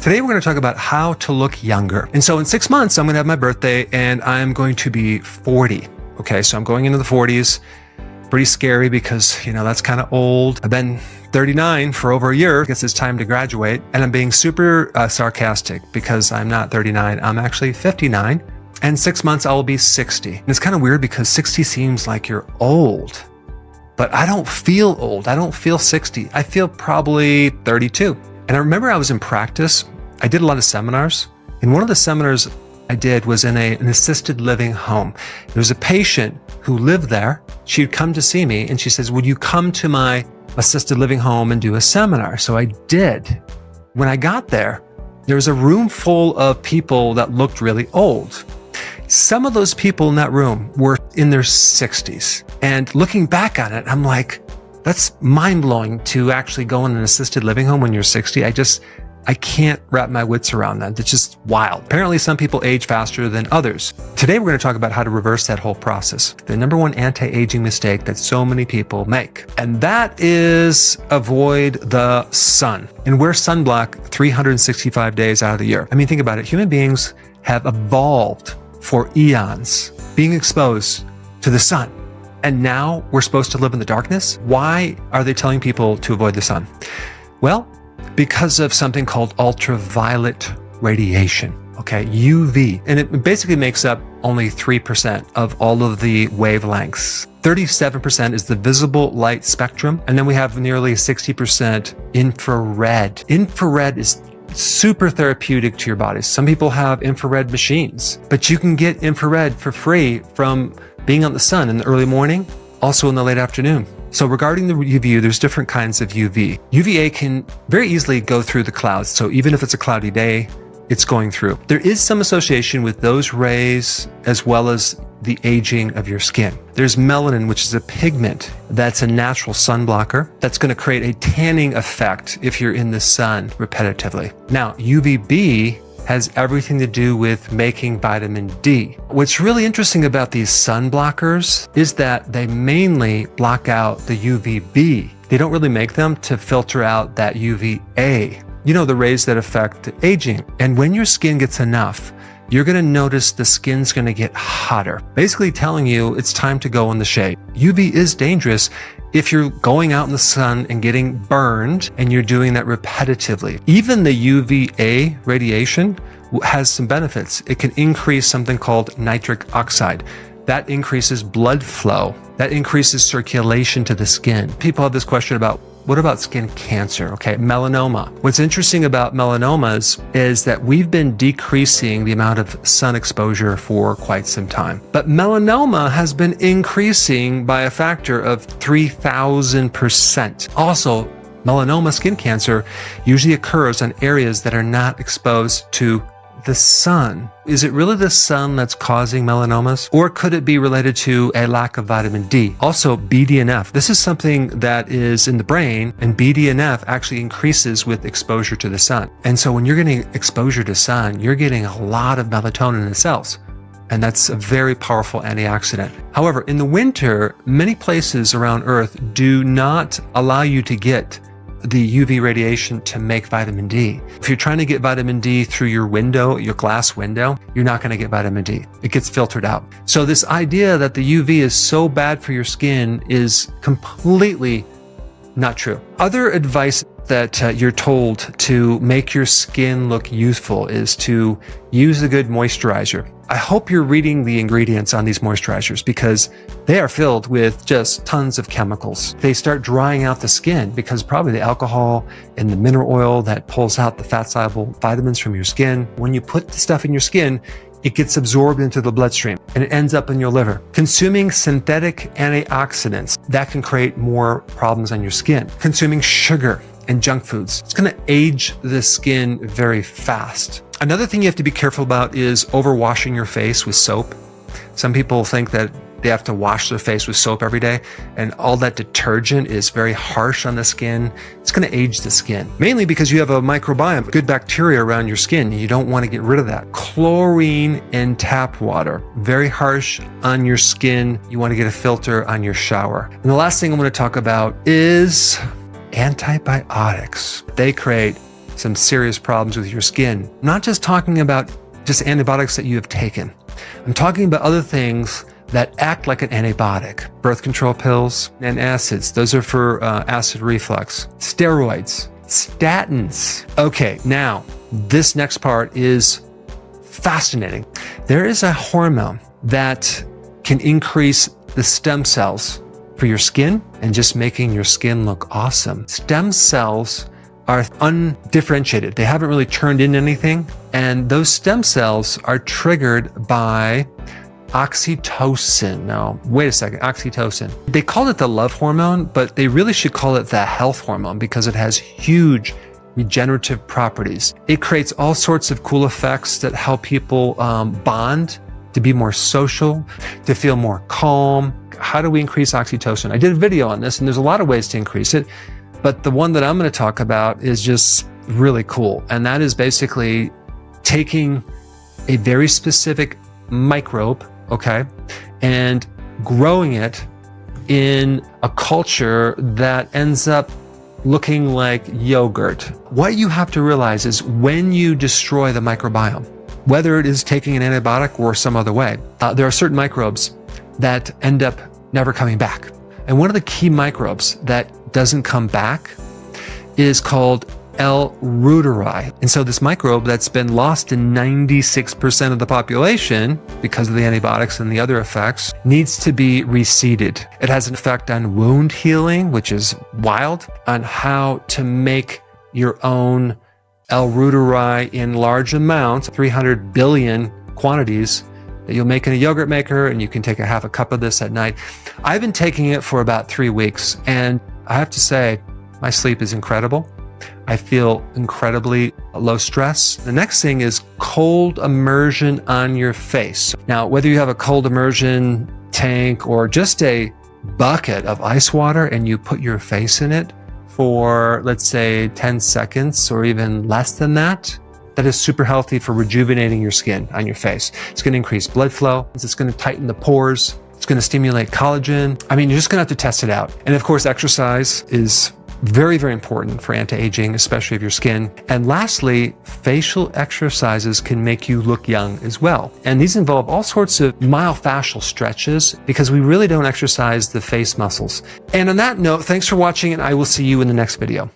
Today we're going to talk about how to look younger. And so in 6 months, I'm going to have my birthday and I'm going to be 40. Okay, so I'm going into the 40s. Pretty scary because, that's kind of old. I've been 39 for over a year. I guess it's time to graduate. And I'm being super sarcastic because I'm not 39. I'm actually 59. And 6 months, I will be 60. And it's kind of weird because 60 seems like you're old. But I don't feel old. I don't feel 60. I feel probably 32. And I remember I was in practice. I did a lot of seminars. And one of the seminars I did was in an assisted living home. There was a patient who lived there. She would come to see me and she says, would you come to my assisted living home and do a seminar? So I did. When I got there, there was a room full of people that looked really old. Some of those people in that room were in their 60s. And looking back on it, I'm like, that's mind-blowing to actually go in an assisted living home when you're 60. I can't wrap my wits around that. It's just wild. Apparently, some people age faster than others. Today, we're going to talk about how to reverse that whole process. The number one anti-aging mistake that so many people make. And that is avoid the sun and wear sunblock 365 days out of the year. I mean, think about it. Human beings have evolved for eons being exposed to the sun. And now we're supposed to live in the darkness? Why are they telling people to avoid the sun? Well, because of something called ultraviolet radiation, okay, UV. And it basically makes up only 3% of all of the wavelengths. 37% is the visible light spectrum. And then we have nearly 60% infrared. Infrared is super therapeutic to your body. Some people have infrared machines, but you can get infrared for free from being on the sun in the early morning, also in the late afternoon. So regarding the UV, there's different kinds of UV. UVA can very easily go through the clouds. So even if it's a cloudy day, it's going through. There is some association with those rays as well as the aging of your skin. There's melanin, which is a pigment that's a natural sun blocker that's going to create a tanning effect if you're in the sun repetitively. Now, UVB has everything to do with making vitamin D. What's really interesting about these sun blockers is that they mainly block out the UVB. They don't really make them to filter out that UVA. The rays that affect aging. And when your skin gets enough, you're going to notice the skin's going to get hotter, basically telling you it's time to go in the shade. UV is dangerous if you're going out in the sun and getting burned and you're doing that repetitively. Even the UVA radiation has some benefits. It can increase something called nitric oxide. That increases blood flow. That increases circulation to the skin. People have this question about, what about skin cancer? Okay, melanoma. What's interesting about melanomas is that we've been decreasing the amount of sun exposure for quite some time. But melanoma has been increasing by a factor of 3,000%. Also, melanoma skin cancer usually occurs on areas that are not exposed to the sun. Is it really the sun that's causing melanomas? Or could it be related to a lack of vitamin D? Also, BDNF. This is something that is in the brain, and BDNF actually increases with exposure to the sun. And so when you're getting exposure to sun, you're getting a lot of melatonin in the cells. And that's a very powerful antioxidant. However, in the winter, many places around Earth do not allow you to get the UV radiation to make vitamin D. If you're trying to get vitamin D through your window, your glass window, you're not going to get vitamin D. It gets filtered out. So this idea that the UV is so bad for your skin is completely not true. Other advice that you're told to make your skin look youthful is to use a good moisturizer. I hope you're reading the ingredients on these moisturizers because they are filled with just tons of chemicals. They start drying out the skin because probably the alcohol and the mineral oil that pulls out the fat-soluble vitamins from your skin. When you put the stuff in your skin, it gets absorbed into the bloodstream and it ends up in your liver. Consuming synthetic antioxidants, that can create more problems on your skin. Consuming sugar and junk foods, it's going to age the skin very fast. Another thing you have to be careful about is overwashing your face with soap. Some people think that they have to wash their face with soap every day, and all that detergent is very harsh on the skin. It's going to age the skin, mainly because you have a microbiome, good bacteria around your skin, and you don't want to get rid of that. Chlorine in tap water, very harsh on your skin. You want to get a filter on your shower. And the last thing I'm going to talk about is antibiotics. They create some serious problems with your skin. I'm not just talking about just antibiotics that you have taken. I'm talking about other things that act like an antibiotic. Birth control pills and acids. Those are for acid reflux. Steroids, statins. Okay, now this next part is fascinating. There is a hormone that can increase the stem cells for your skin and just making your skin look awesome. Stem cells are undifferentiated. They haven't really turned into anything. And those stem cells are triggered by oxytocin. Now, wait a second, oxytocin. They call it the love hormone, but they really should call it the health hormone because it has huge regenerative properties. It creates all sorts of cool effects that help people bond, to be more social, to feel more calm. How do we increase oxytocin? I did a video on this, and there's a lot of ways to increase it, but the one that I'm going to talk about is just really cool. And that is basically taking a very specific microbe, okay, and growing it in a culture that ends up looking like yogurt. What you have to realize is when you destroy the microbiome, whether it is taking an antibiotic or some other way, there are certain microbes that end up never coming back. And one of the key microbes that doesn't come back is called reuteri. And so this microbe that's been lost in 96% of the population because of the antibiotics and the other effects needs to be reseeded. It has an effect on wound healing, which is wild, on how to make your own reuteri in large amounts, 300 billion quantities that you'll make in a yogurt maker, and you can take a half a cup of this at night. I've been taking it for about 3 weeks, and I have to say, my sleep is incredible. I feel incredibly low stress. The next thing is cold immersion on your face. Now, whether you have a cold immersion tank or just a bucket of ice water and you put your face in it for, let's say, 10 seconds or even less than that, that is super healthy for rejuvenating your skin on your face. It's going to increase blood flow. It's going to tighten the pores. It's going to stimulate collagen. I mean, you're just going to have to test it out. And of course, exercise is very, very important for anti-aging, especially of your skin. And lastly, facial exercises can make you look young as well. And these involve all sorts of myofascial stretches because we really don't exercise the face muscles. And on that note, thanks for watching, and I will see you in the next video.